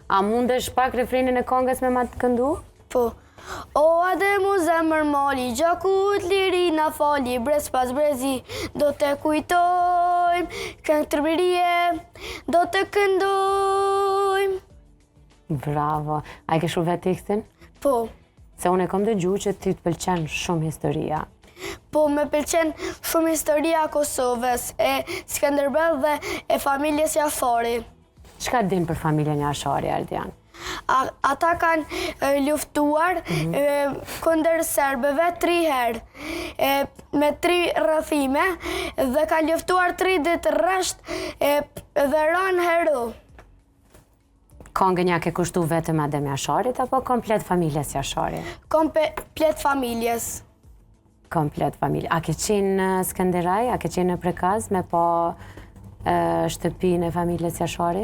A mundesh pak refrenin e këngës me ma të këndu? Po. O Ademu zemër mali, gjakut liri na fali, brez pas brezi, do të kujtojmë, këngë tërbirie, do të këndojmë. Bravo. A e ke shumë vetë tekstin? Po. Se unë e kom dëgju që ti të pëlqen shumë historia. Po, me pëlqen shumë historia Kosovës, e Skënderbeu dhe e familjes Jafari. Çka din për familjen Jashari, Ardian? Ata kanë luftuar kundër serbëve 3 herë, me 3 rrëfime, dhe kanë luftuar 3 ditë rresht dhe ranë hero. Këngën ja ke kushtu vetëm Adem Jasharit apo komplet familjes Jashari? Komplet familjes. Komplet familje. A ke qenë në Skënderaj? A ke qenë në Prekaz me po shtëpinë e familjes Jashari?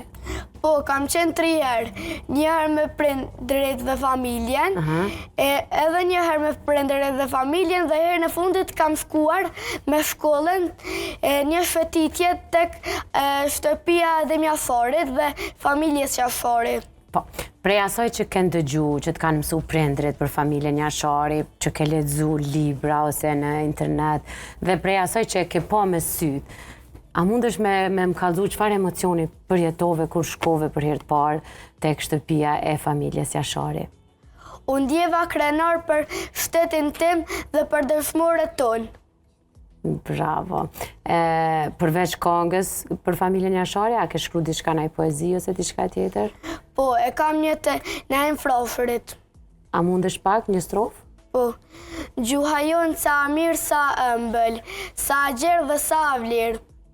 Po, kam qenë 3 herë. Një herë me prindërit dhe familjen, edhe një herë me prindërit dhe familjen, dhe herën e fundit kam shkuar me shkollën një shëtitje tek shtëpia Adem Jafarit dhe familjes Jashari. Po, prej asoj që kënë dëgju, që të kanë mësu prindrit për familjen Jashari, që ke lexu libra ose në internet, dhe prej asoj që ke po me sytë, a mundesh me më kallëzu çfarë emocioni përjetove kur shkove për herë të parë tek shtëpia e familjes Jashari? Unë ndjeva krenar për shtetin tim dhe për dëshmorët tonë. Bravo. Përveç këngës për familjen Jashari, a ke shkruar diçka ndaj poezi ose diçka tjetër? Po, e kam një të Naim Frofërit. A mundesh pak një strofë? Po. Gjuha jonë sa mirë sa ëmbël, sa gjerë dhe sa vlerë.